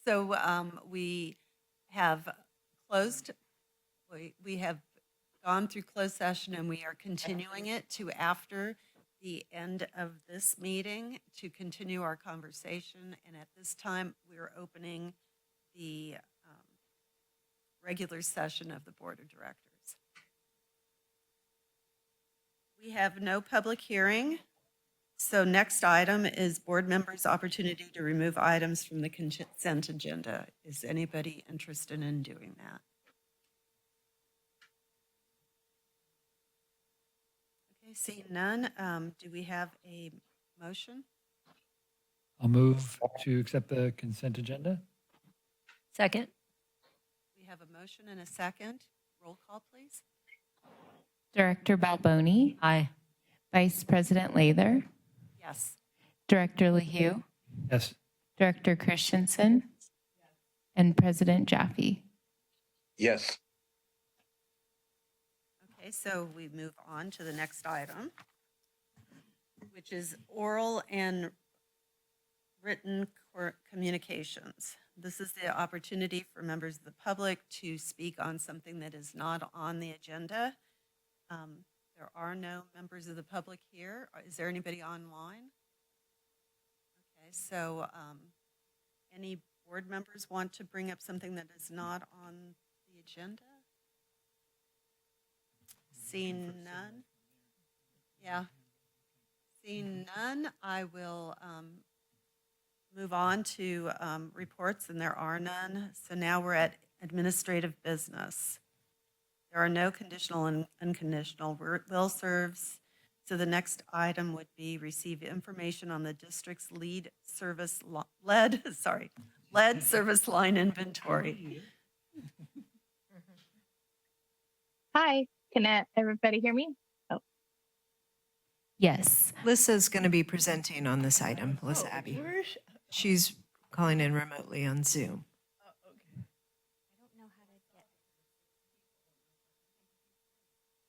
So we have closed, we have gone through closed session and we are continuing it to after the end of this meeting to continue our conversation. And at this time, we're opening the regular session of the Board of Directors. We have no public hearing. So next item is board members' opportunity to remove items from the consent agenda. Is anybody interested in doing that? Okay, seeing none, do we have a motion? I'll move to accept the consent agenda. Second. We have a motion and a second. Roll call, please. Director Balboni, Aye. Vice President Lather, Yes. Director LaHue, Yes. Director Christensen, and President Jaffe. Yes. Okay, so we move on to the next item, which is oral and written communications. This is the opportunity for members of the public to speak on something that is not on the agenda. There are no members of the public here. Is there anybody online? Okay, so any board members want to bring up something that is not on the agenda? Seeing none? Yeah. Seeing none, I will move on to reports, and there are none. So now we're at administrative business. There are no conditional and unconditional will serves. So the next item would be receive information on the district's lead service line inventory. Hi, can everybody hear me? Oh, Yes. Lissa's going to be presenting on this item, Lissa Abbey. She's calling in remotely on Zoom.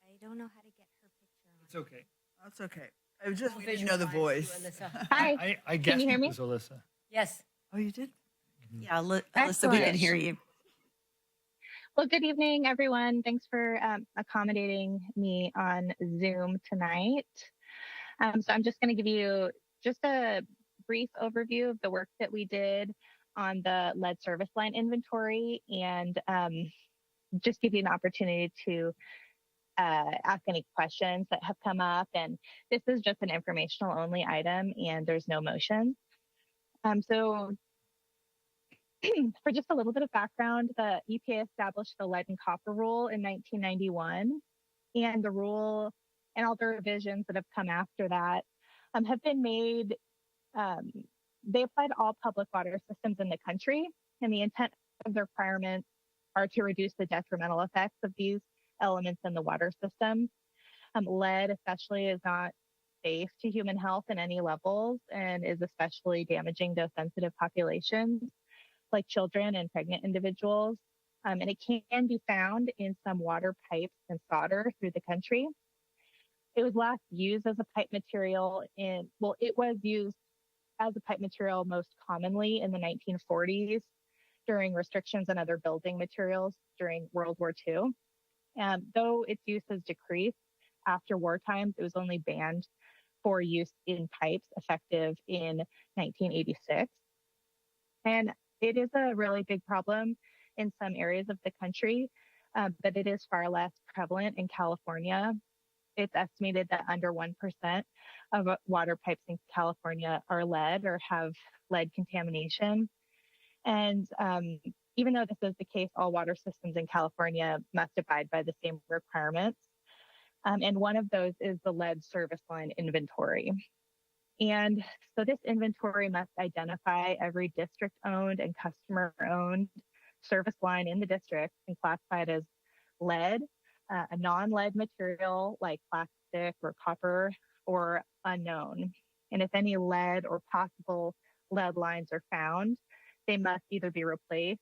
I don't know how to get her picture on. It's okay. That's okay. I just we didn't know the voice. hi. I guess you hear it me? was Alyssa. Yes. Oh, you did? Yeah, Alyssa, we can Excellent. hear you. Well, good evening, everyone. Thanks for accommodating me on Zoom tonight. So I'm just going to give you just a brief overview of the work that we did on the lead service line inventory and just give you an opportunity to ask any questions that have come up. And this is just an informational only item and there's no motion. So for just a little bit of background, the EPA established the lead and copper rule in 1991, and the rule and all the revisions that have come after that have been made. They apply to all public water systems in the country, and the intent of the requirements are to reduce the detrimental effects of these elements in the water system. Lead, especially, is not safe to human health in any levels and is especially damaging to sensitive populations like children and pregnant individuals. And it can be found in some water pipes and solder through the country. It was last used as a pipe material it was used as a pipe material most commonly in the 1940s during restrictions on other building materials during World War II. Though its use has decreased after wartime, it was only banned for use in pipes effective in 1986. And it is a really big problem in some areas of the country, but it is far less prevalent in California. It's estimated that under 1% of water pipes in California are lead or have lead contamination. And even though this is the case, all water systems in California must abide by the same requirements. And one of those is the lead service line inventory. And so this inventory must identify every district-owned and customer-owned service line in the district and classify it as lead, a non-lead material like plastic or copper, or unknown. And if any lead or possible lead lines are found, they must either be replaced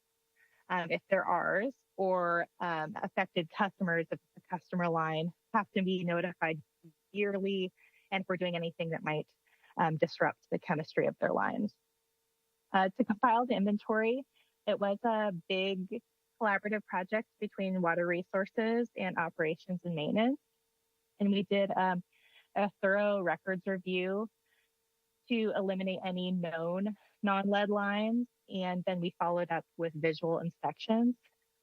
if they're ours, or affected customers, if it's a customer line, have to be notified yearly, and if we're doing anything that might disrupt the chemistry of their lines. To compile the inventory, It was a big collaborative project between water resources and operations and maintenance. And we did a thorough records review to eliminate any known non-lead lines. And then we followed up with visual inspections.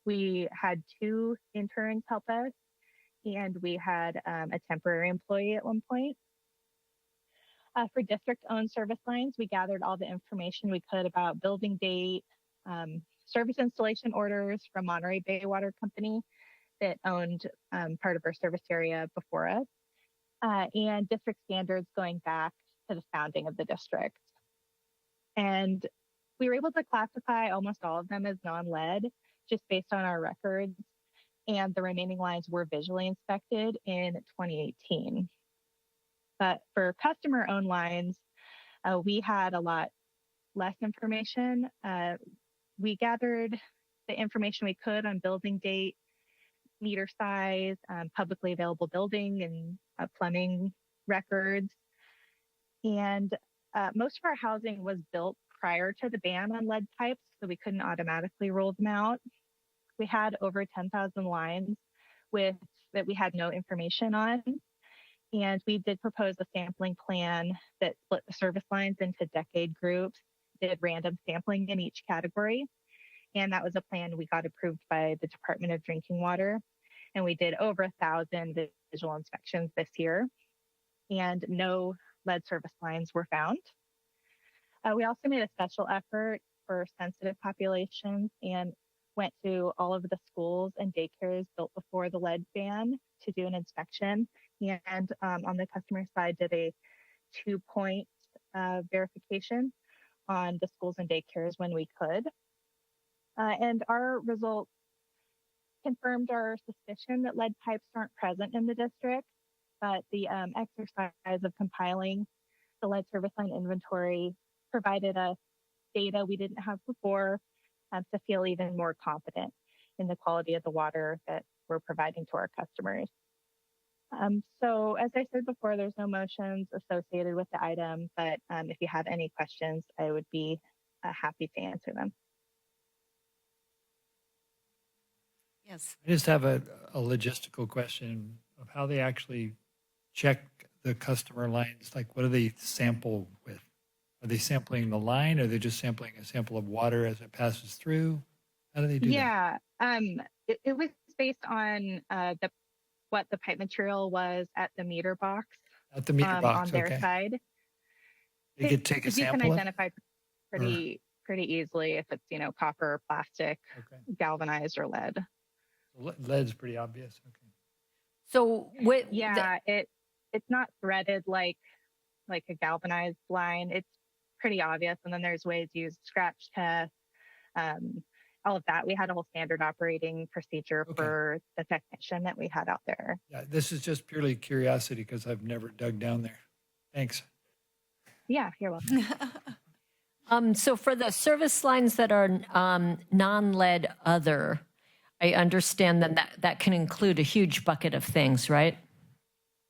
We had 2 interns help us, and we had a temporary employee at one point. For district-owned service lines, we gathered all the information we could about building date, service installation orders from Monterey Bay Water Company that owned part of our service area before us, and district standards going back to the founding of the district. And we were able to classify almost all of them as non-lead just based on our records, and the remaining lines were visually inspected in 2018. But for customer-owned lines, we had a lot less information. We gathered the information we could on building date, meter size, publicly available building and plumbing records. And most of our housing was built prior to the ban on lead pipes, so we couldn't automatically roll them out. We had over 10,000 lines that we had no information on. And we did propose a sampling plan that split the service lines into decade groups, did random sampling in each category. And that was a plan we got approved by the Department of Drinking Water. And we did over 1,000 visual inspections this year, and no lead service lines were found. We also made a special effort for sensitive populations and went to all of the schools and daycares built before the lead ban to do an inspection. And on the customer side, did a 2-point verification on the schools and daycares when we could. And our results confirmed our suspicion that lead pipes aren't present in the district, but the exercise of compiling the lead service line inventory provided us data we didn't have before to feel even more confident in the quality of the water that we're providing to our customers. So as I said before, there's no motions associated with the item, but if you have any questions, I would be happy to answer them. Yes. I just have a logistical question of how they actually check the customer lines. Like, what do they sample with? Are they sampling the line, or are they just sampling a sample of water as it passes through? How do they do that? Yeah, it was based on what the pipe material was at the meter box. At the meter box, on their okay. side. They could take a You sample can of? identify pretty easily if it's, copper, plastic, Okay. galvanized, or lead. Lead's pretty obvious. Okay. So what? Yeah, it's not threaded like a galvanized line. It's pretty obvious. And then there's ways to use scratch tests, all of that. We had a whole standard operating procedure Okay. for the technician that we had out there. Yeah, this is just purely curiosity because I've never dug down there. Thanks. Yeah, you're welcome. So for the service lines that are non-lead other, I understand that can include a huge bucket of things, right?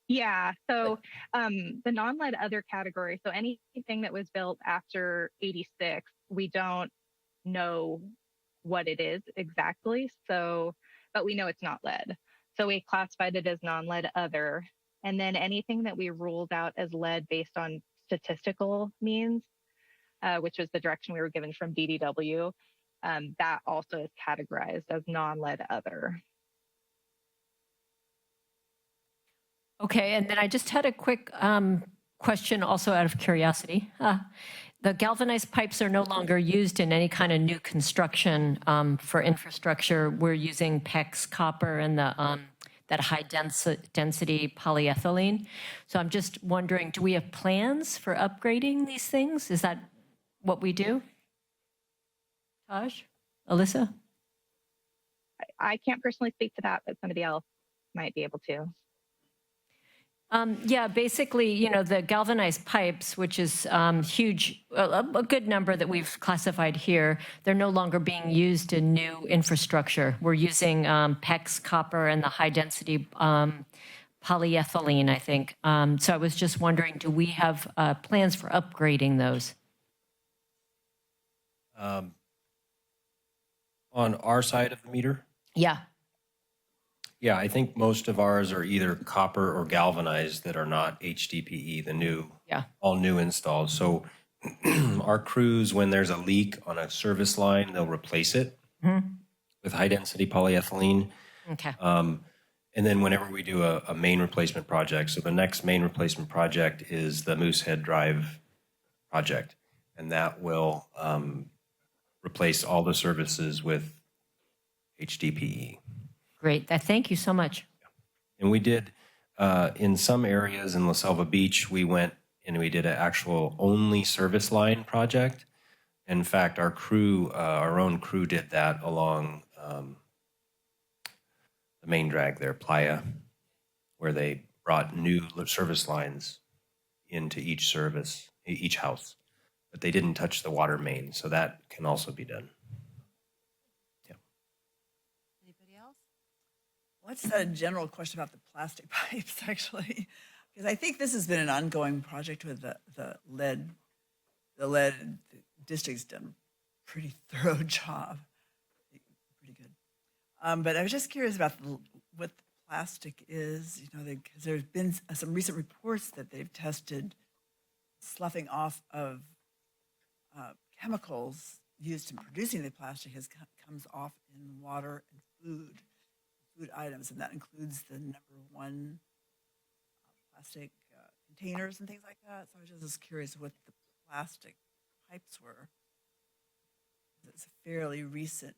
Yeah, so the non-lead other category, so anything that was built after 86, we don't know what it is exactly. So, but we know it's not lead. So we classified it as non-lead other. And then anything that we ruled out as lead based on statistical means, which was the direction we were given from DDW, that also is categorized as non-lead other. Okay, and then I just had a quick question also out of curiosity. The galvanized pipes are no longer used in any kind of new construction for infrastructure. We're using PEX copper and that high density polyethylene. So I'm just wondering, do we have plans for upgrading these things? Is that what we do? Taj? Alyssa? I can't personally speak to that, but somebody else might be able to. Yeah, basically, the galvanized pipes, which is huge, a good number that we've classified here, they're no longer being used in new infrastructure. We're using PEX copper and the high density polyethylene, I think. So I was just wondering, do we have plans for upgrading those? On our side of the meter? Yeah. Yeah, I think most of ours are either copper or galvanized that are not HDPE, the new, Yeah. all new installs. So our crews, when there's a leak on a service line, they'll replace it with high density polyethylene. Okay. And then whenever we do a main replacement project, so the next main replacement project is the Moosehead Drive project, and that will replace all the services with HDPE. Great. Thank you so much. And we did, in some areas in La Selva Beach, we went and we did an actual only service line project. In fact, our crew, our own crew did that along the main drag there, Playa, where they brought new service lines into each service, each house. But they didn't touch the water main, so that can also be done. Anybody else? What's a general question about the plastic pipes, actually? Because I think this has been an ongoing project with the lead. The lead district's done a pretty thorough job. Pretty good. But I was just curious about what the plastic is, you know, because there's been some recent reports that they've tested sloughing off of chemicals used in producing the plastic comes off in water and food items, and that includes the #1 plastic containers and things like that. So I was just curious what the plastic pipes were. It's a fairly recent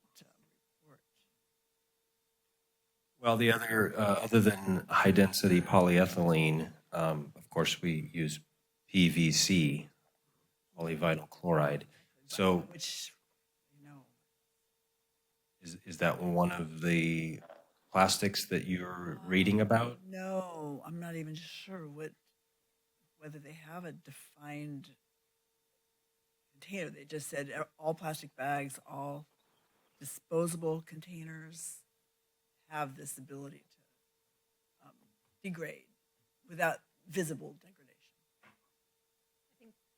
report. Well, the other than high density polyethylene, of course, we use PVC, polyvinyl chloride. So, Which, you know, is that one of the plastics that you're reading about? no, I'm not even sure whether they have a defined container. They just said all plastic bags, all disposable containers have this ability to degrade without visible degradation.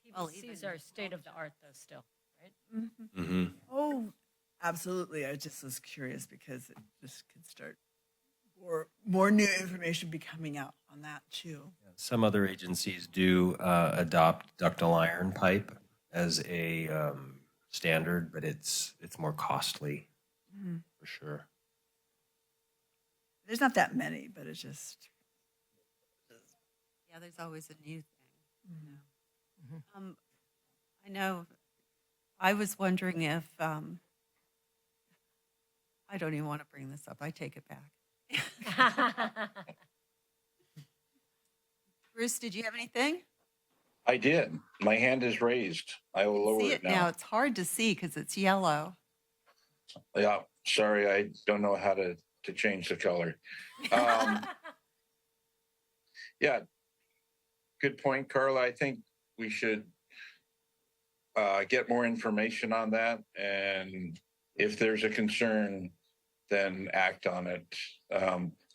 PVCs are state of the art, though, still, right? Mm-hmm. Oh, absolutely. I just was curious because it just could start more new information be coming out on that too. Some other agencies do adopt ductile iron pipe as a standard, but it's more costly for sure. There's not that many, but it's just. Yeah, there's always a new thing. You know. I know. I was wondering if I don't even want to bring this up. I take it back. Bruce, did you have anything? I did. My hand is raised. I will lower See it it now. now. It's hard to see because it's yellow. Yeah, sorry, I don't know how to change the color. Yeah, good point, Carla. I think we should get more information on that, and if there's a concern, then act on it.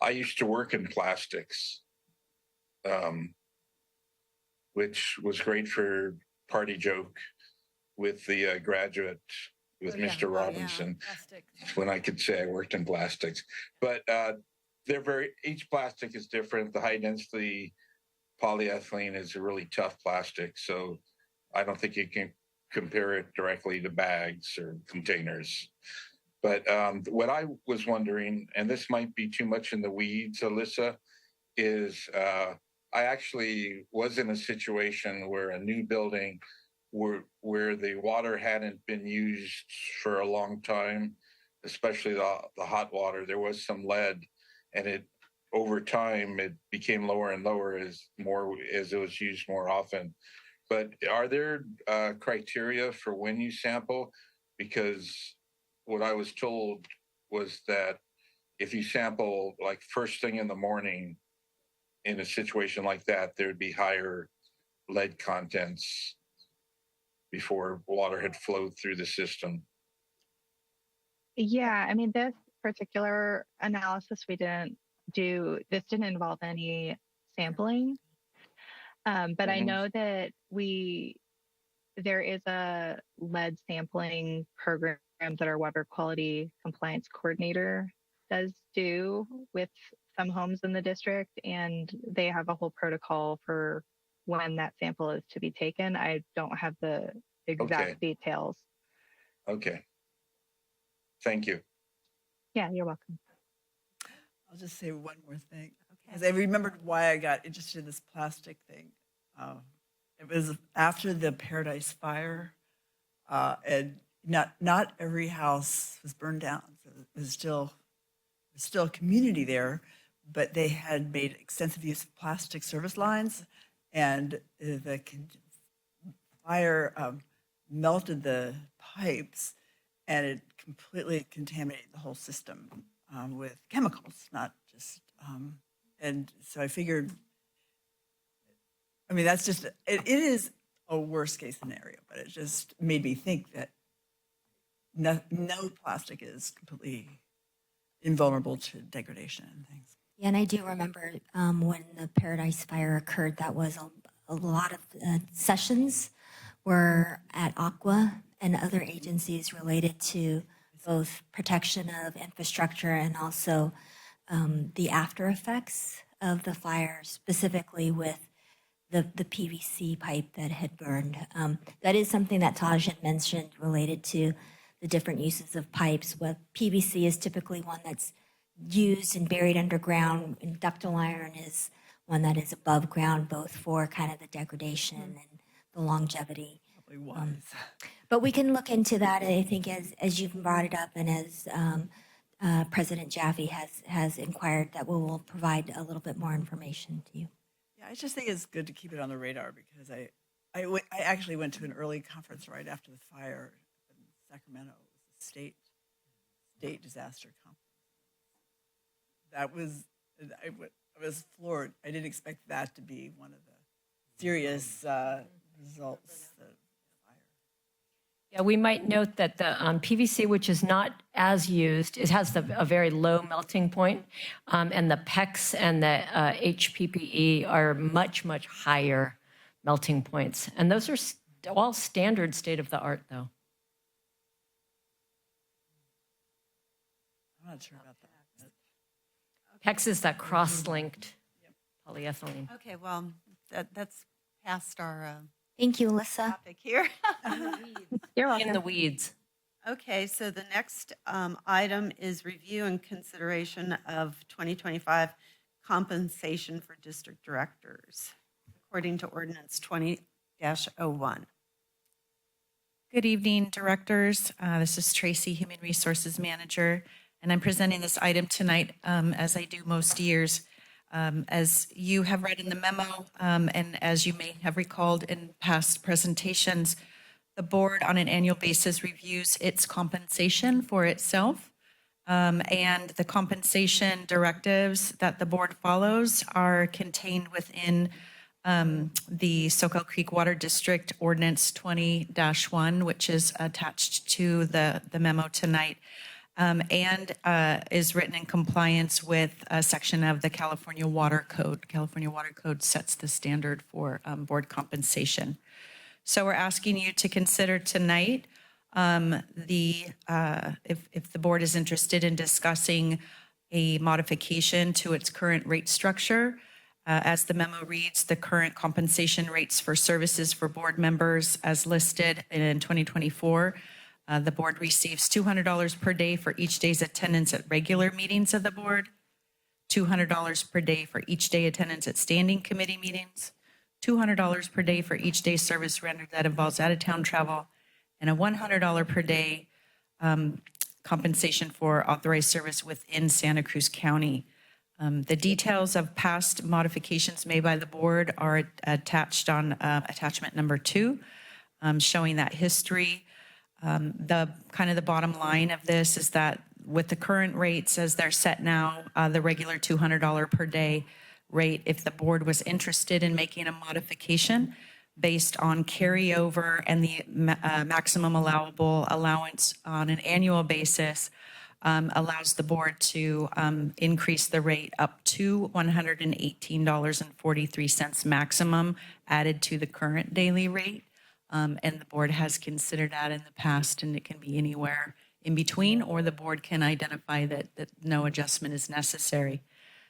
I used to work in plastics, which was great for party joke with the graduate, with Mr. Robinson, when I could say I worked in plastics. But each plastic is different. The high density polyethylene is a really tough plastic, so I don't think you can compare it directly to bags or containers. But what I was wondering, and this might be too much in the weeds, Alyssa, is I actually was in a situation where a new building where the water hadn't been used for a long time, especially the hot water. There was some lead, and over time it became lower and lower as it was used more often. But are there criteria for when you sample? Because what I was told was that if you sample like first thing in the morning in a situation like that, there'd be higher lead contents before water had flowed through the system. Yeah, I mean, this particular analysis we didn't do, this didn't involve any sampling. But I know that there is a lead sampling program that our water quality compliance coordinator does do with some homes in the district, and they have a whole protocol for when that sample is to be taken. I don't have the exact details. Okay. Thank you. Yeah, you're welcome. I'll just say one more thing. Because I remembered why I got interested in this plastic thing. It was after the Paradise Fire, and not every house was burned down. So it was still a community there, but they had made extensive use of plastic service lines, and the fire melted the pipes, and it completely contaminated the whole system with chemicals, not just. And so I figured, I mean, that's just, it is a worst case scenario, but it just made me think that no plastic is completely invulnerable to degradation and things. Yeah, and I do remember when the Paradise Fire occurred, that was a lot of sessions were at Aqua and other agencies related to both protection of infrastructure and also the after effects of the fire, specifically with the PVC pipe that had burned. That is something that Taj had mentioned related to the different uses of pipes. What PVC is typically one that's used and buried underground, and ductile iron is one that is above ground, both for kind of the degradation and the longevity. Probably wise. But we can look into that, I think, as you've brought it up, and as President Jaffe has inquired, that we will provide a little bit more information to you. Yeah, I just think it's good to keep it on the radar because I actually went to an early conference right after the fire in Sacramento. It was a state disaster conference. That was, I was floored. I didn't expect that to be one of the serious results of the fire. Yeah, we might note that the PVC, which is not as used, it has a very low melting point, and the PEX and the HPPE are much, much higher melting points. And those are all standard state of the art, though. I'm not sure about that. PEX is that cross-linked polyethylene. Okay, well, that's past our Thank you, Alyssa. topic here. You're welcome. In the weeds. Okay, so the next item is review and consideration of 2025 compensation for district directors, according to ordinance 20-01. Good evening, directors. This is Tracy, Human Resources Manager, and I'm presenting this item tonight as I do most years. As you have read in the memo, and as you may have recalled in past presentations, the board on an annual basis reviews its compensation for itself. And the compensation directives that the board follows are contained within the Soquel Creek Water District Ordinance 20-1, which is attached to the memo tonight, and is written in compliance with a section of the California Water Code. California Water Code sets the standard for board compensation. So we're asking you to consider tonight if the board is interested in discussing a modification to its current rate structure. As the memo reads, the current compensation rates for services for board members as listed in 2024. The board receives $200 per day for each day's attendance at regular meetings of the board, $200 per day for each day attendance at standing committee meetings, $200 per day for each day service rendered that involves out-of-town travel, and a $100 per day compensation for authorized service within Santa Cruz County. The details of past modifications made by the board are attached on attachment number 2, showing that history. The bottom line of this is that with the current rates as they're set now, the regular $200 per day rate, if the board was interested in making a modification based on carryover and the maximum allowable allowance on an annual basis, allows the board to increase the rate up to $118.43 maximum added to the current daily rate. And the board has considered that in the past, and it can be anywhere in between, or the board can identify that no adjustment is necessary.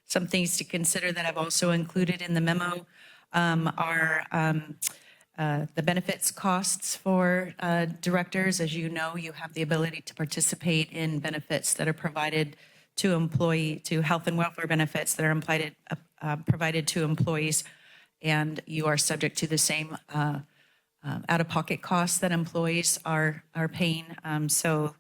Some things to consider that I've also included in the memo are the benefits costs for directors. As you know, you have the ability to participate in benefits that are provided to health and welfare benefits that are provided to employees, and you are subject to the same out-of-pocket costs that employees are paying. So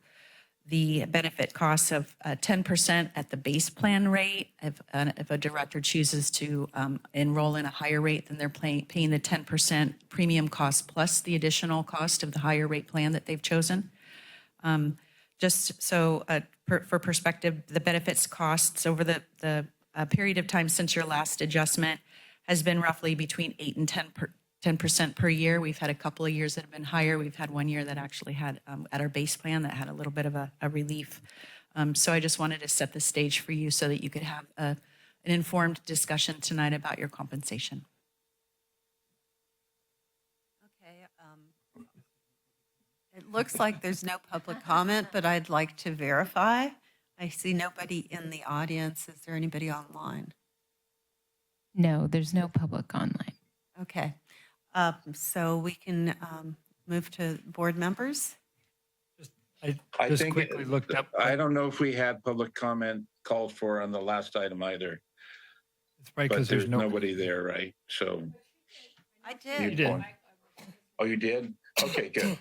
the benefit costs of 10% at the base plan rate, if a director chooses to enroll in a higher rate, then they're paying the 10% premium cost plus the additional cost of the higher rate plan that they've chosen. Just so for perspective, the benefits costs over the period of time since your last adjustment has been roughly between 8 and 10% per year. We've had a couple of years that have been higher. We've had one year that actually had, at our base plan, that had a little bit of a relief. So I just wanted to set the stage for you so that you could have an informed discussion tonight about your compensation. Okay. It looks like there's no public comment, but I'd like to verify. I see nobody in the audience. Is there anybody online? No, there's no public online. Okay. So we can move to board members. I just think quickly looked up. I don't know if we had public comment called for on the last item either, It's right but because there's there's nobody there, right? So I You did. did. Oh, you did? Okay, good.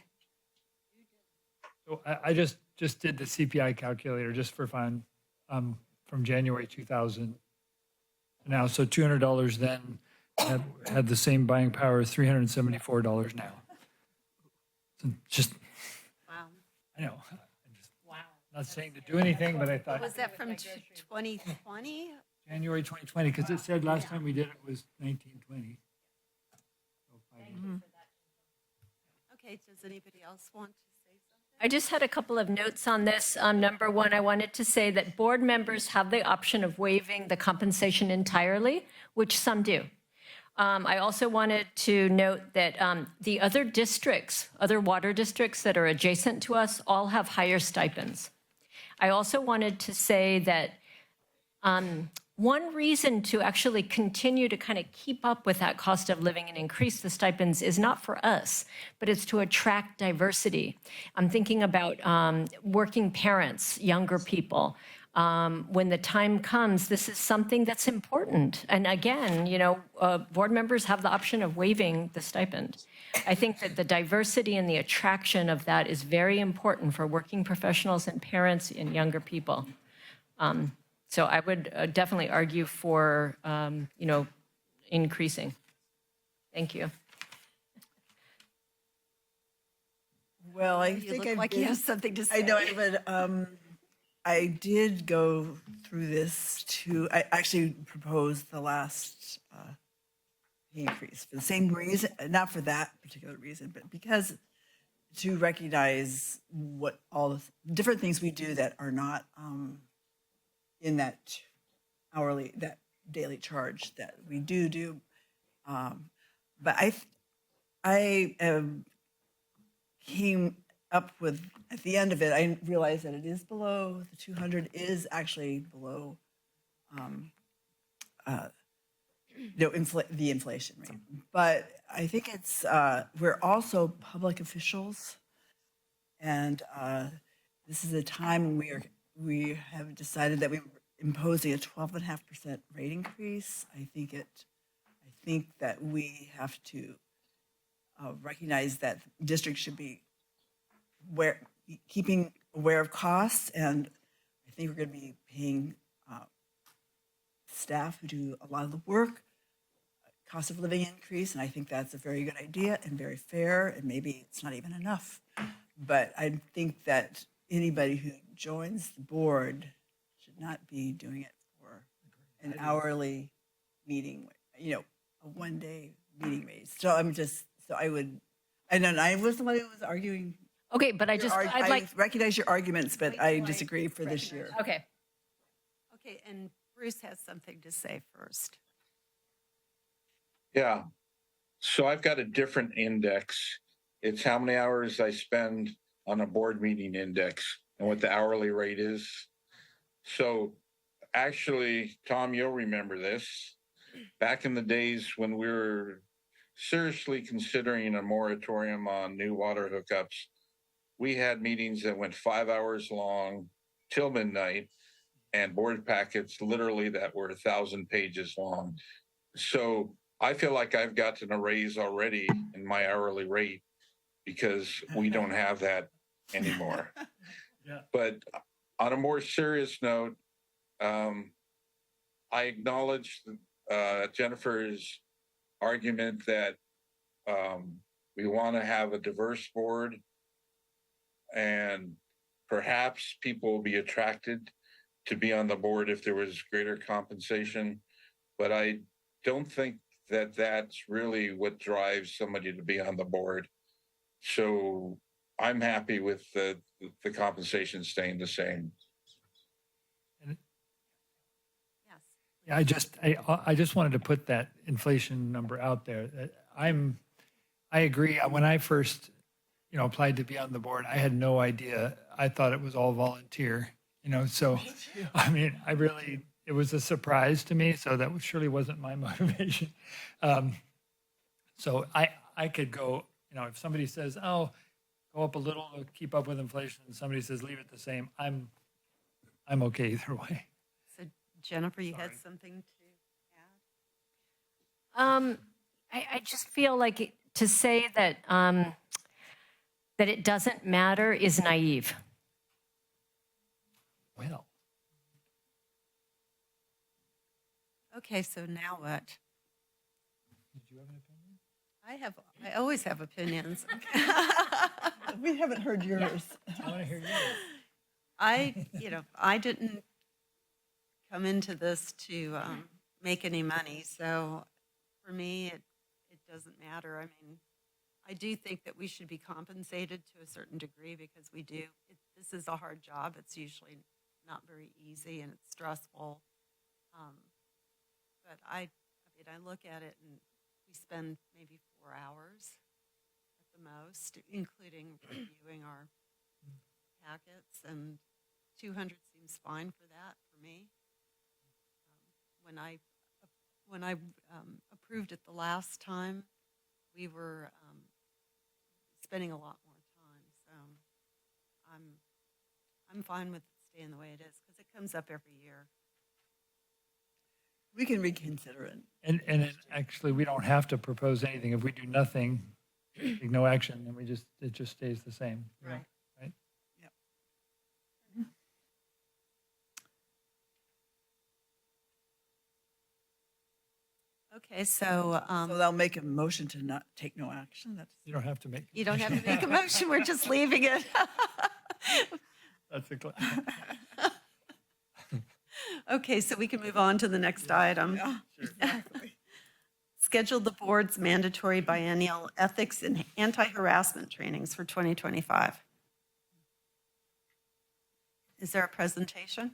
So I just did the CPI calculator just for fun from January 2000 to now. So $200 then had the same buying power as $374 now. So just, Wow. I know. Not saying to do anything, but I thought Was that from 2020? January 2020, because it said last time we did it was 1920. So 5 years. Okay, does anybody else want to say something? I just had a couple of notes on this. Number one, I wanted to say that board members have the option of waiving the compensation entirely, which some do. I also wanted to note that the other districts, other water districts that are adjacent to us, all have higher stipends. I also wanted to say that one reason to actually continue to kind of keep up with that cost of living and increase the stipends is not for us, but it's to attract diversity. I'm thinking about working parents, younger people. When the time comes, this is something that's important. And again, you know, board members have the option of waiving the stipend. I think that the diversity and the attraction of that is very important for working professionals and parents and younger people. So I would definitely argue for, you know, increasing. Thank you. Well, I You think look I've like you been- have something to say. I know, but I did go through this too. I actually proposed the last pay increase for the same reason, not for that particular reason, but because to recognize what all the different things we do that are not in that hourly, that daily charge that we do. But I came up with, at the end of it, I realized that it is below, the 200 is actually below the inflation rate. But I think it's, we're also public officials, and this is a time when we have decided that we're imposing a 12.5% rate increase. I think that we have to recognize that districts should be keeping aware of costs, and I think we're going to be paying staff who do a lot of the work, cost of living increase, and I think that's a very good idea and very fair, and maybe it's not even enough. But I think that anybody who joins the board should not be doing it for an hourly meeting, you know, a one-day meeting rate. So I was the one who was arguing. Okay, but I'd I like, recognize your arguments, but I disagree for this year. okay. Okay, and Bruce has something to say first. Yeah. So I've got a different index. It's how many hours I spend on a board meeting index and what the hourly rate is. So actually, Tom, you'll remember this. Back in the days when we were seriously considering a moratorium on new water hookups, we had meetings that went 5 hours long till midnight and board packets literally that were 1,000 pages long. So I feel like I've gotten a raise already in my hourly rate because we don't have that anymore. Yeah. But on a more serious note, I acknowledge Jennifer's argument that we want to have a diverse board, and perhaps people will be attracted to be on the board if there was greater compensation. But I don't think that that's really what drives somebody to be on the board. So I'm happy with the compensation staying the same. Yes. Yeah, I just wanted to put that inflation number out there. I agree. When I first, applied to be on the board, I had no idea. I thought it was all volunteer, so, I mean, it was a surprise to me. So that surely wasn't my motivation. So I could go, if somebody says, oh, go up a little to keep up with inflation, and somebody says, leave it the same, I'm okay either way. So Jennifer, you had Sorry. something to add? I just feel like to say that that it doesn't matter is naive. Well, Okay, so now what? did you have an opinion? I always have opinions. We haven't heard yours. I want to hear yours. I didn't come into this to make any money. So for me, it doesn't matter. I mean, I do think that we should be compensated to a certain degree because we do. This is a hard job. It's usually not very easy and it's stressful. But I look at it and we spend maybe 4 hours at the most, including reviewing our packets, and 200 seems fine for that for me. When I approved it the last time, we were spending a lot more time. So I'm fine with it staying the way it is because it comes up every year. We can reconsider it. And actually, we don't have to propose anything. If we do nothing, take no action, then it just stays the same. Right. Right. Yep. Okay, so So they'll make a motion to not take no action. That's You don't have to make. you don't have to make a motion. We're just leaving it. That's a. Okay, so we can move on to the next item. yeah, exactly. Schedule the board's mandatory biennial ethics and anti-harassment trainings for 2025. Is there a presentation?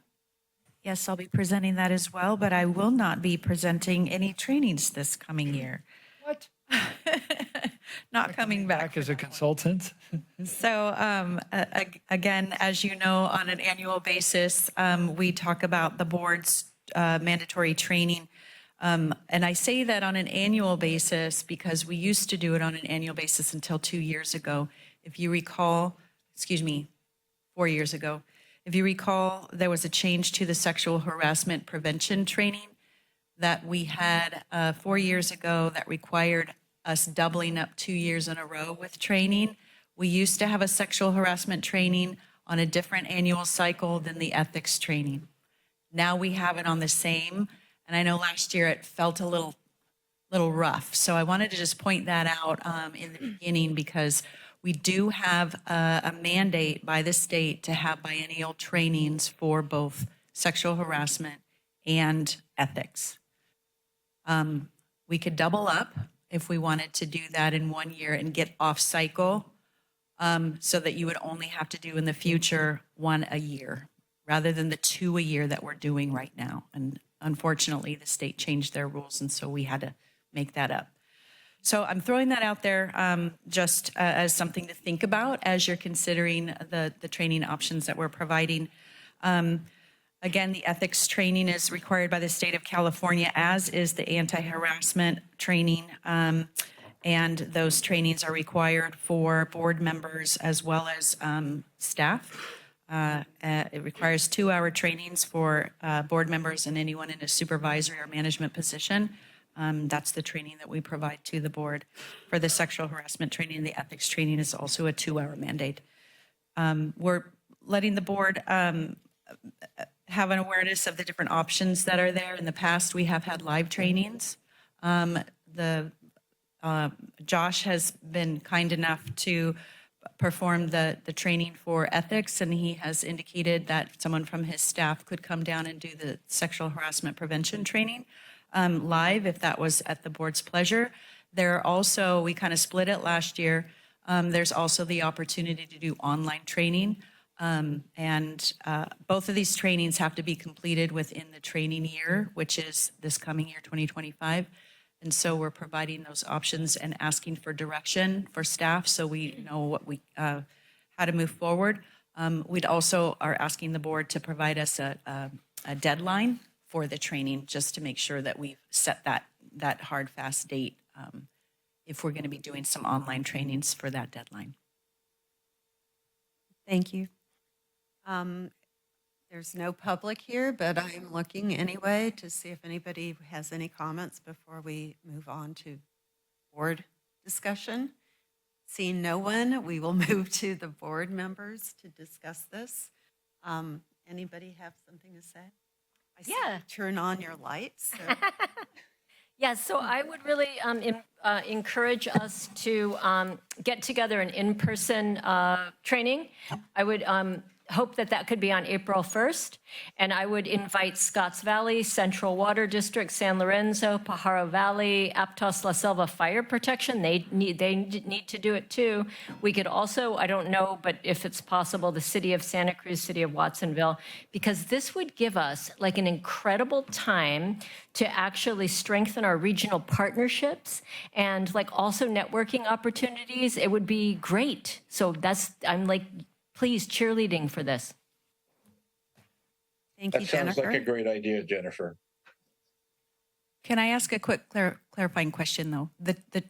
Yes, I'll be presenting that as well, but I will not be presenting any trainings this coming year. What? Not coming back. As a consultant? So again, as you know, on an annual basis, we talk about the board's mandatory training. And I say that on an annual basis because we used to do it on an annual basis until 2 years ago. If you recall, 4 years ago, if you recall, there was a change to the sexual harassment prevention training that we had 4 years ago that required us doubling up 2 years in a row with training. We used to have a sexual harassment training on a different annual cycle than the ethics training. Now we have it on the same, and I know last year it felt a little rough. So I wanted to just point that out in the beginning because we do have a mandate by the state to have biennial trainings for both sexual harassment and ethics. We could double up if we wanted to do that in 1 year and get off cycle so that you would only have to do in the future 1 a year rather than the 2 a year that we're doing right now. And unfortunately, the state changed their rules, and so we had to make that up. So I'm throwing that out there just as something to think about as you're considering the training options that we're providing. Again, the ethics training is required by the state of California, as is the anti-harassment training. And those trainings are required for board members as well as staff. It requires 2-hour trainings for board members and anyone in a supervisory or management position. That's the training that we provide to the board. For the sexual harassment training, the ethics training is also a 2-hour mandate. We're letting the board have an awareness of the different options that are there. In the past, we have had live trainings. Josh has been kind enough to perform the training for ethics, and he has indicated that someone from his staff could come down and do the sexual harassment prevention training live if that was at the board's pleasure. There are also, we kind of split it last year, there's also the opportunity to do online training. Both of these trainings have to be completed within the training year, which is this coming year, 2025. And so we're providing those options and asking for direction for staff so we know what how to move forward. We'd also are asking the board to provide us a deadline for the training, just to make sure that we've set that hard, fast date if we're going to be doing some online trainings for that deadline. Thank you. There's no public here, but I'm looking anyway to see if anybody has any comments before we move on to board discussion. Seeing no one, we will move to the board members to discuss this. Anybody have something to say? I see you turn on your lights. So. Yeah, so I would really encourage us to get together an in-person training. I would hope that could be on April 1st, and I would invite Scotts Valley, Central Water District, San Lorenzo, Pajaro Valley, Aptos La Selva Fire Protection. They need to do it too. We could also, I don't know, but if it's possible, the city of Santa Cruz, city of Watsonville, because this would give us like an incredible time to actually strengthen our regional partnerships and like also networking opportunities. It would be great. So I'm like, please, cheerleading for this. Thank you, That sounds Jennifer. like a great idea, Jennifer. Can I ask a quick clarifying question, though?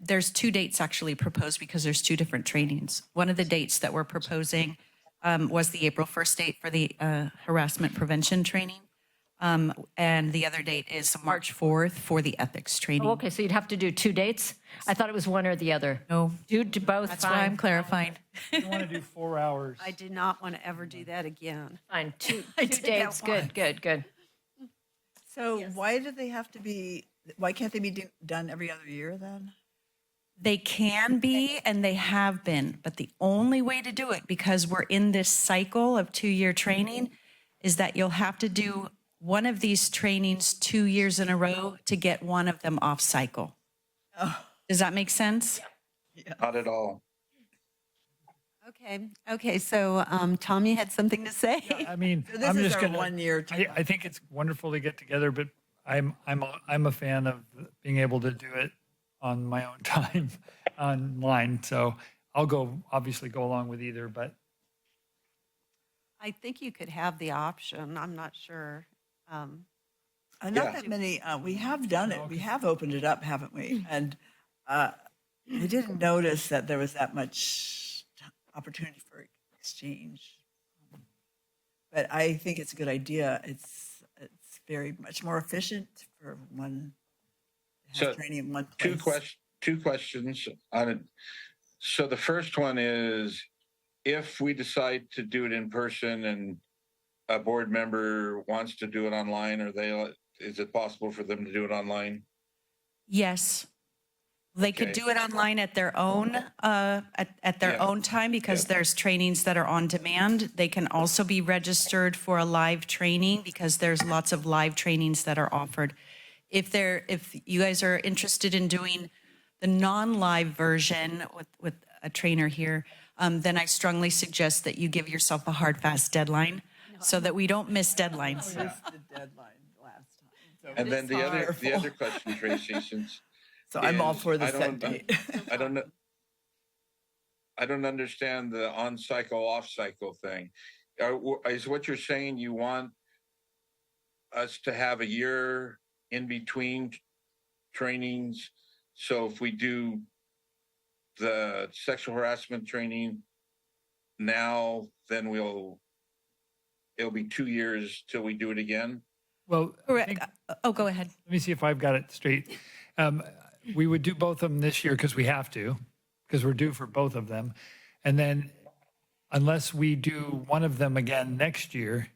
There's 2 dates actually proposed because there's 2 different trainings. One of the dates that we're proposing was the April 1st date for the harassment prevention training. And the other date is March 4th for the ethics training. Oh, okay, so you'd have to do 2 dates? I thought it was one or the other. No. Do both, That's fine. why I'm clarifying. You want to do 4 hours. I do not want to ever do that again. Fine, two I did that dates, once. good. So why do they have to be, why can't they be done every other year then? They can be, and they have been, but the only way to do it, because we're in this cycle of 2-year training, is that you'll have to do one of these trainings 2 years in a row to get one of them off cycle. Oh. Does that make sense? Not at all. Okay. So Tom, you had something to say? I mean, So this I'm is just our going to. 1 year. I think it's wonderful to get together, but I'm a fan of being able to do it on my own time online. So I'll obviously go along with either, but I think you could have the option. I'm not sure. Not Yeah. that many, we have done it. We have opened it up, haven't we? And we didn't notice that there was that much opportunity for exchange. But I think it's a good idea. It's very much more efficient for one to have So, training in one Two place. questions on it. So the first one is, if we decide to do it in person and a board member wants to do it online, is it possible for them to do it online? Yes. They could Okay. do it online at their own at their Yeah. own time, because Yeah. there's trainings that are on demand. They can also be registered for a live training, because there's lots of live trainings that are offered. If you guys are interested in doing the non-live version with a trainer here, then I strongly suggest that you give yourself a hard, fast deadline so that we don't miss deadlines. Missed the deadline last time. So And then the other sorrowful. question, Tracy, So I'm all is for the I set don't- date. I don't know. I don't understand the on cycle, off cycle thing. Is what you're saying you want us to have a year in between trainings? So if we do the sexual harassment training now, then it'll be 2 years till we do it again? Well, I Correct. think- Oh, go ahead. let me see if I've got it straight. We would do both of them this year because we have to, because we're due for both of them. And then unless we do one of them again next year,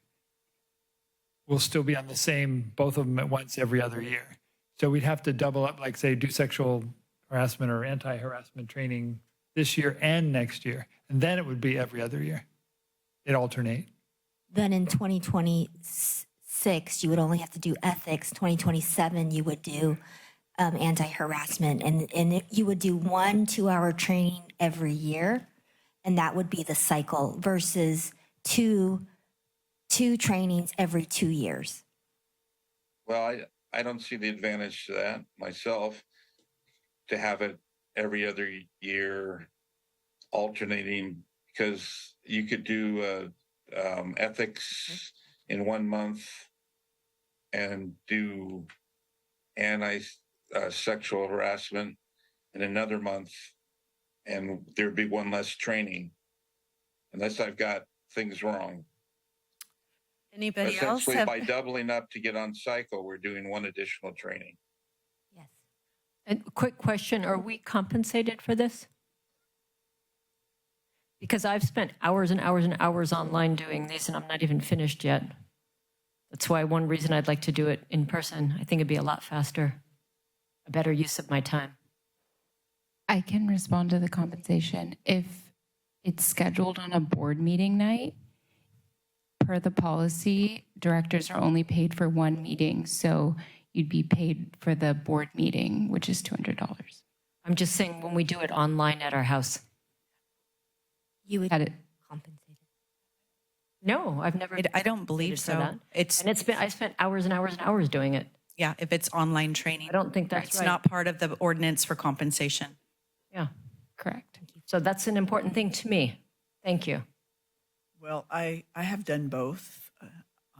we'll still be on the same, both of them at once every other year. So we'd have to double up, like say, do sexual harassment or anti-harassment training this year and next year. And then it would be every other year. It'd alternate. Then in 2026, you would only have to do ethics. 2027, you would do anti-harassment. And you would do 1 2-hour training every year. And that would be the cycle versus two trainings every 2 years. Well, I don't see the advantage to that myself, to have it every other year alternating, because you could do ethics in 1 month and do sexual harassment in another month, and there'd be one less training, unless I've got things wrong. Anybody else Essentially, have? by doubling up to get on cycle, we're doing one additional training. Yes. And quick question, are we compensated for this? Because I've spent hours and hours and hours online doing these and I'm not even finished yet. That's why one reason I'd like to do it in person. I think it'd be a lot faster, a better use of my time. I can respond to the compensation. If it's scheduled on a board meeting night, per the policy, directors are only paid for one meeting. So you'd be paid for the board meeting, which is $200. I'm just saying when we do it online at our house. You would Got it. compensate. No, I've never. I don't believe for so. that. It's, And I spent hours and hours and hours doing it. yeah, if it's online training. I don't think that's It's right. not part of the ordinance for compensation. Yeah. Correct. So that's an important thing to me. Thank you. Well, I have done both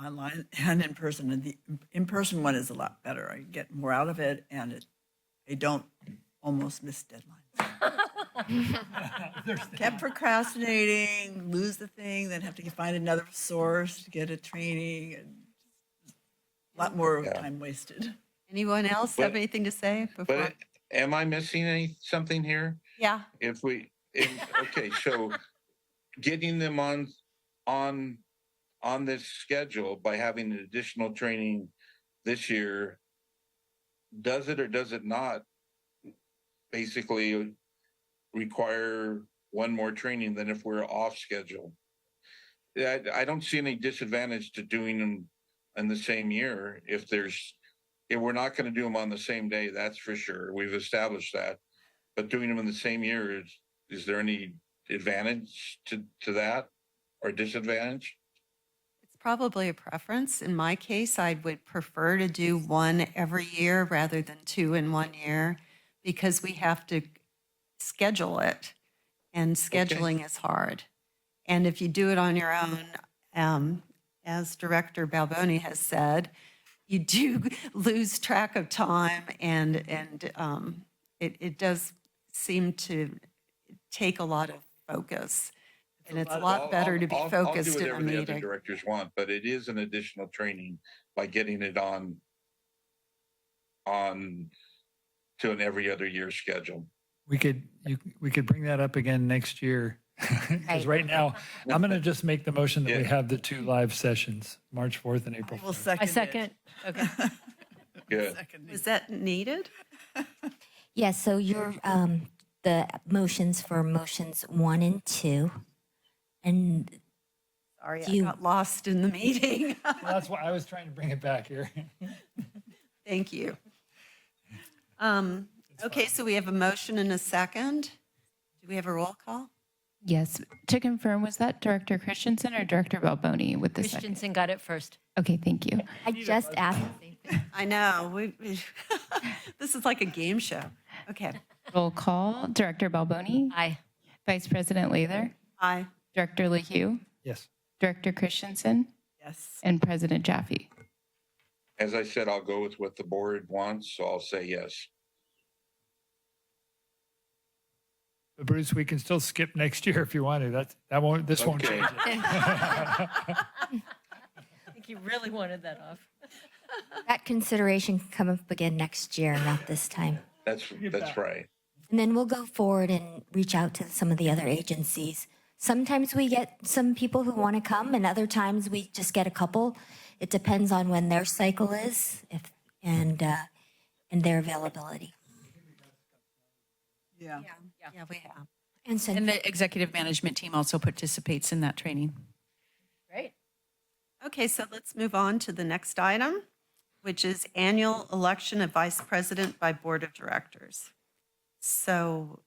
online and in person, and the in-person one is a lot better. I get more out of it, and I don't almost miss deadlines. Kept procrastinating, lose the thing, then have to find another source to get a training, and a lot more time wasted. Anyone else have But- anything to say before? But am I missing something here? Yeah. Okay, so getting them on this schedule by having an additional training this year, does it or does it not basically require one more training than if we're off schedule? I don't see any disadvantage to doing them in the same year if we're not going to do them on the same day, that's for sure. We've established that. But doing them in the same year, is there any advantage to that or disadvantage? It's probably a preference. In my case, I would prefer to do one every year rather than 2 in 1 year, because we have to schedule it, and scheduling is hard. And if you do it on your own, as Director Balboni has said, you do lose track of time, and it does seem to take a lot of focus. And it's a lot better to be focused in a I'll do whatever the other meeting. directors want, but it is an additional training by getting it on to an every other year schedule. We could bring that up again next year. Because right now, I'm going to just make the motion that we Yeah. have the 2 live sessions, March 4th and I April will 4th. second I it. second. Okay. Good. Second it. Is that needed? Yeah, so your the motions for motions 1 and 2, and Sorry, I You- got lost in the meeting. Well, that's why I was trying to bring it back here. Thank you. Okay, so we have a motion and a second. Do we have a roll call? Yes. To confirm, was that Director Christensen or Director Balboni with the second? Christensen got it first. Okay, thank you. I just asked the same thing. I know, this is like a game show. Okay. Roll call. Director Balboni? Aye. Vice President Lather? Aye. Director LaHue? Yes. Director Christensen? Yes. And President Jaffe? As I said, I'll go with what the board wants, so I'll say yes. But Bruce, we can still skip next year if you want to. This won't Okay. change it. I think you really wanted that off. That consideration can come up again next year, not this time. That's right. And then we'll go forward and reach out to some of the other agencies. Sometimes we get some people who want to come, and other times we just get a couple. It depends on when their cycle is, and their availability. Yeah. Yeah, we have. And so And the executive management team also participates in that training. Great. Okay, so let's move on to the next item, which is annual election of vice president by board of directors. So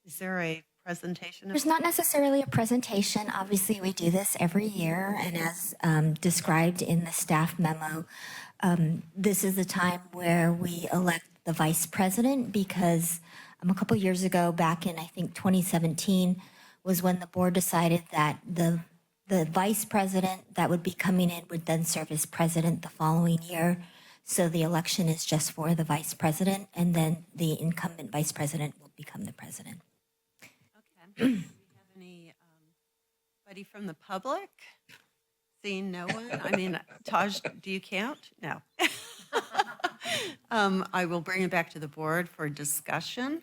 is there a presentation? there's not necessarily a presentation. Obviously, we do this every year, and as described in the staff memo, this is the time where we elect the vice president because a couple years ago, back in I think 2017, was when the board decided that the vice president that would be coming in would then serve as president the following year. So the election is just for the vice president, and then the incumbent vice president will become the president. Okay. Do we have anybody from the public? Seeing no one? I mean, Taj, do you count? No. I will bring it back to the board for discussion.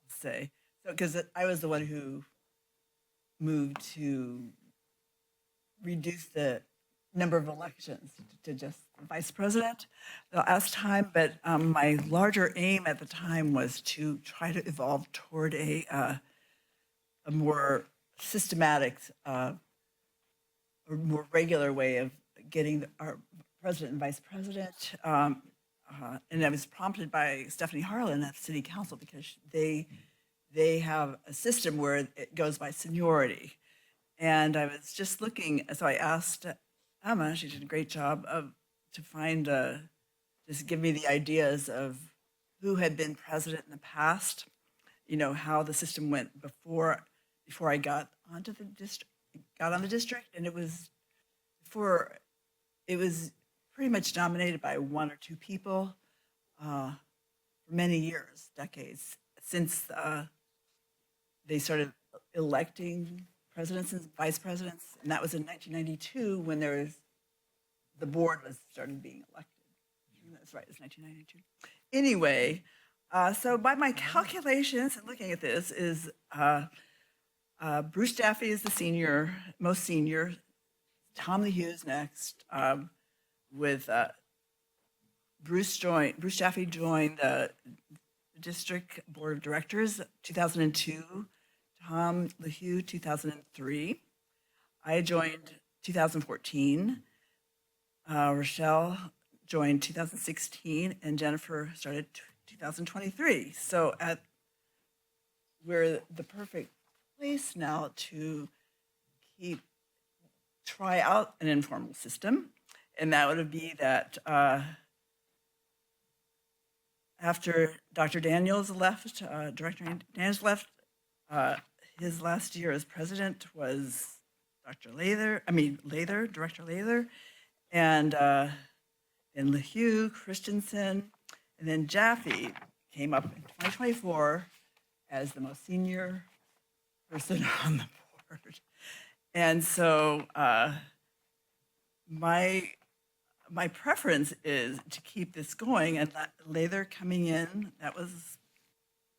Say so because I was the one who moved to reduce the number of elections to just vice president the last time, but my larger aim at the time was to try to evolve toward a more systematic, a more regular way of getting our president and vice president. And I was prompted by Stephanie Harlan at City Council because they have a system where it goes by seniority. And I was just looking, so I asked Emma, she did a great job to find, just give me the ideas of who had been president in the past, you know, how the system went before I got onto the district, and it was pretty much dominated by one or two people for many years, decades, since they started electing presidents and vice presidents, and that was in 1992 when the board started being elected. That's right, it's 1992. Anyway, so by my calculations and looking at this is Bruce Jaffe is the most senior. Tom LaHue is next. With Bruce Jaffe joined the district board of directors 2002. Tom LaHue 2003. I joined 2014. Rochelle joined 2016, and Jennifer started 2023. So we're the perfect place now to try out an informal system. And that would be that after Dr. Daniels left, Director Daniels left, his last year as president was Director Lather, and then LaHue, Christensen, and then Jaffe came up in 2024 as the most senior person on the board. And so my preference is to keep this going, and Lather coming in, that was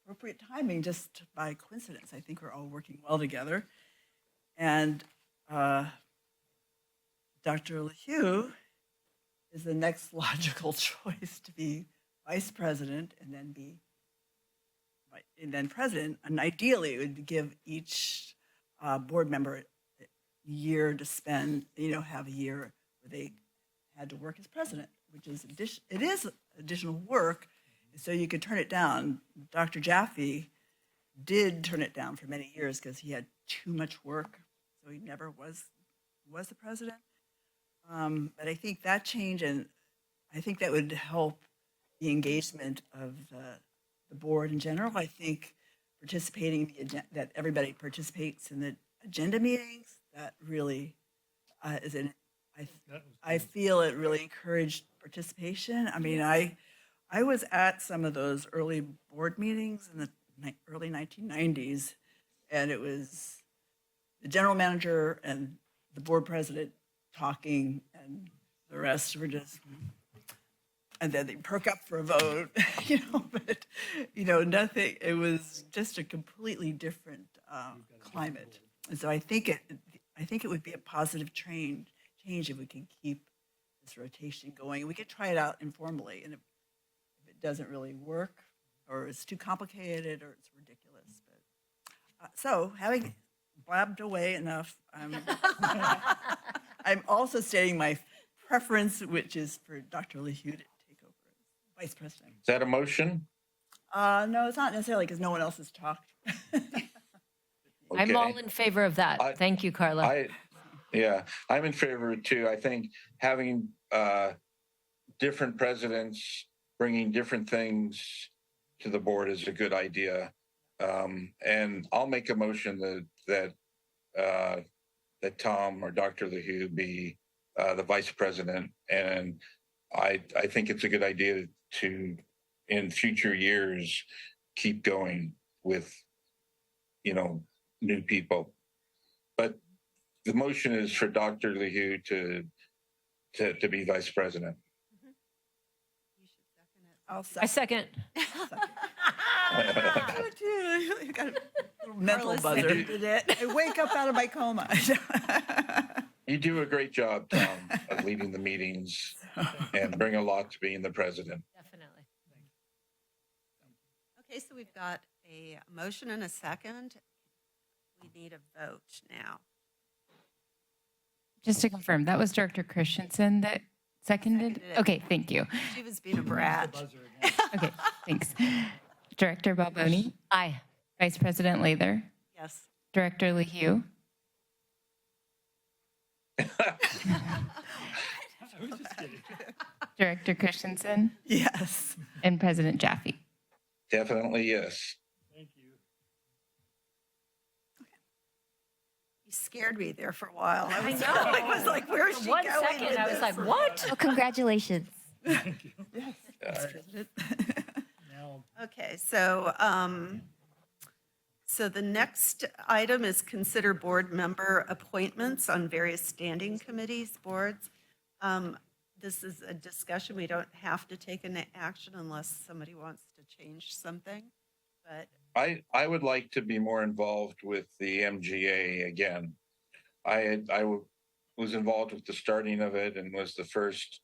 appropriate timing just by coincidence. I think we're all working well together. And Dr. LaHue is the next logical choice to be vice president and then president. And ideally, it would give each board member a year to spend, have a year where they had to work as president, which is it is additional work, so you could turn it down. Dr. Jaffe did turn it down for many years because he had too much work, so he never was the president. But I think that changed, and I think that would help the engagement of the board in general. I think participating, that everybody participates in the agenda meetings, that really is an, I feel it really encouraged participation. I mean, I was at some of those early board meetings in the early 1990s, and it was the general manager and the board president talking, and the rest were just, and then they perk up for a vote, but, nothing, it was just a completely different climate. And so I think it would be a positive change if we can keep this rotation going. We could try it out informally, and if it doesn't really work, or it's too complicated, or it's ridiculous. But so having blabbed away enough, I'm also stating my preference, which is for Dr. LeHue to take over as vice president. Is that a motion? No, it's not necessarily, because no one else has talked. I'm all in favor of that. Thank you, Carla. Yeah, I'm in favor of it too. I think having different presidents bringing different things to the board is a good idea. And I'll make a motion that Tom or Dr. LeHue be the vice president. And I think it's a good idea to, in future years, keep going with, new people. But the motion is for Dr. LeHue to be vice president. I second. You got a little mental buzzer. I wake up out of my coma. You do a great job, Tom, of leading the meetings and bring a lot to being the president. Definitely. Okay, so we've got a motion and a second. We need a vote now. Just to confirm, that was Director Christensen that seconded? Seconded it. Okay, thank you. She was being a brat. Okay, thanks. Director Balboni, Aye. Vice President Lather, Yes. Director LeHue, Director Christensen, Yes. and President Jaffe. Definitely, yes. You scared me there for a while. I know. I was like, where is For she one going second, with I was this? like, what? Well, congratulations. Okay, so the next item is consider board member appointments on various standing committees, boards. This is a discussion. We don't have to take an action unless somebody wants to change something, but I would like to be more involved with the MGA again. I was involved with the starting of it and was the first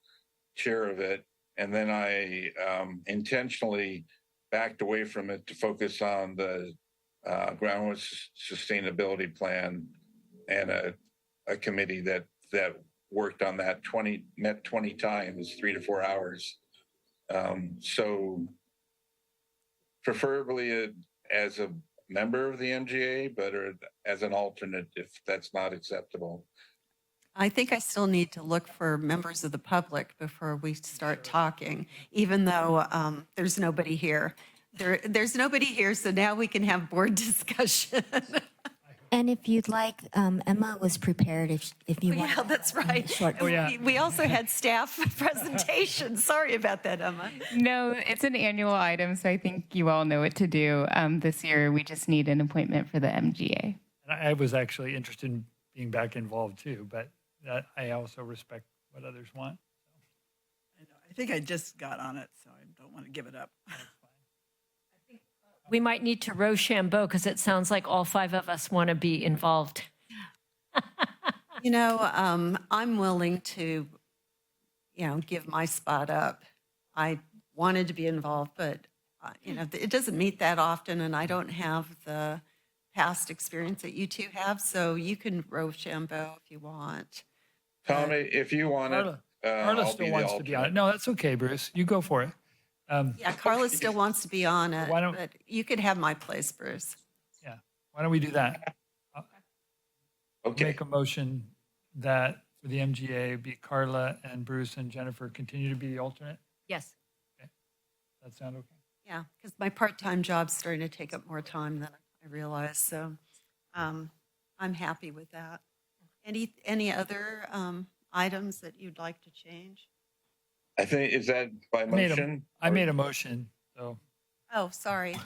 chair of it. And then I intentionally backed away from it to focus on the groundwater sustainability plan and a committee that worked on that met 20 times, 3 to 4 hours. So preferably as a member of the MGA, but as an alternate if that's not acceptable. I think I still need to look for members of the public before we start talking, even though there's nobody here. There's nobody here, so now we can have board discussion. And if you'd like, Emma was prepared if you want. Yeah, that's right. Short. Oh, yeah. We also had staff presentations. Sorry about that, Emma. No, it's an annual item, so I think you all know what to do. This year, we just need an appointment for the MGA. And I was actually interested in being back involved too, but I also respect what others want. I think I just got on it, so I don't want to give it up. We might need to Rochambeau because it sounds like all 5 of us want to be involved. I'm willing to, give my spot up. I wanted to be involved, but, it doesn't meet that often, and I don't have the past experience that you two have, so you can Rochambeau if you want. Tom, if you want it, Carla I'll still be wants the to be on it. alternate. No, that's okay, Bruce. You go for it. Yeah, Carla still wants to be on it, Why don't- but you could have my place, Bruce. Yeah. Why don't we do that? Okay. Make a motion that for the MGA be Carla and Bruce and Jennifer continue to be the alternate. Yes. That sound okay? Yeah, because my part-time job's starting to take up more time than I realized, so I'm happy with that. Any other items that you'd like to change? I think, is that by motion? I made a motion, so. Oh, sorry.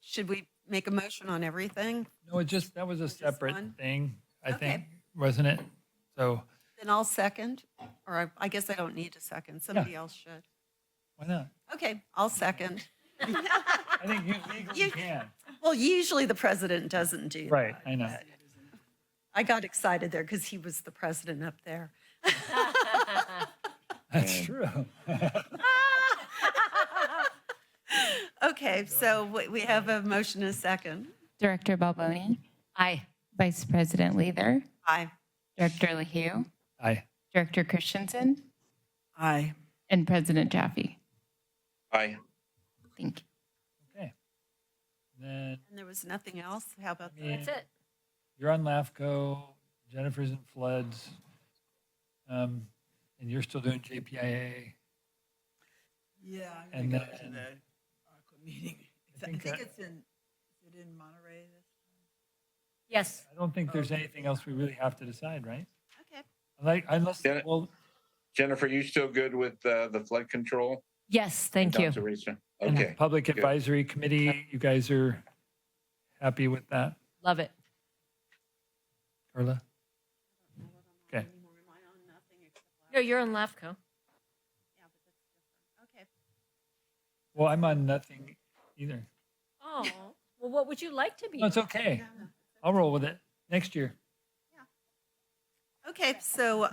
Should we make a motion on everything? No, that was a just separate one? thing, I Okay. think, wasn't it? So Then I'll second, or I guess I don't need to second. Somebody else should. why not? Okay, I'll second. I think you legally can. Well, usually the president doesn't do that. Right, I know. I got excited there because he was the president up there. That's true. Okay, so we have a motion and a second. Director Balboni, Aye. Vice President Leather, Aye. Director LaHue, Aye. Director Christensen, Aye. and President Jaffe. Aye. Thank you. Okay. Then And there was nothing else? How about that? That's it. you're on LAFCO, Jennifer's in floods, and you're still doing JPIA. Yeah, I'm And gonna go to then- the Aqua meeting. I think think that- is it in Monterey this time? Yes. I don't think there's anything else we really have to decide, right? Okay. Unless, Yeah. well, Jennifer, you still good with the flood control? Yes, thank you. Dr. Reese? and the Okay. Public good. Advisory Committee, you guys are happy with that, Love it. Carla? Okay. No, you're on LAFCO. Okay. Well, I'm on nothing either. Oh, well, what would you like to be? No, it's okay. I'll roll with it next year. Okay, so,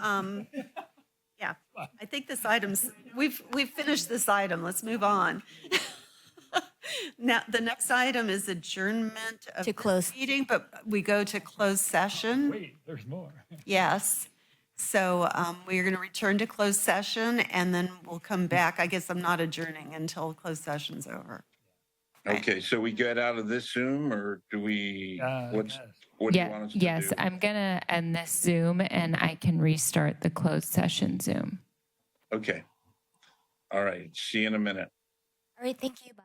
yeah, I think this item's, we've finished this item. Let's move on. Now, the next item is adjournment of To the close. meeting, but we go to closed session. Wait, there's more. Yes. So we're going to return to closed session and then we'll come back. I guess I'm not adjourning until closed session's over. Okay, so we get out of this Zoom or do we, I what guess. do you want us to do? Yes, I'm going to end this Zoom and I can restart the closed session Zoom. Okay. All right, see you in a minute. All right, thank you. Bye.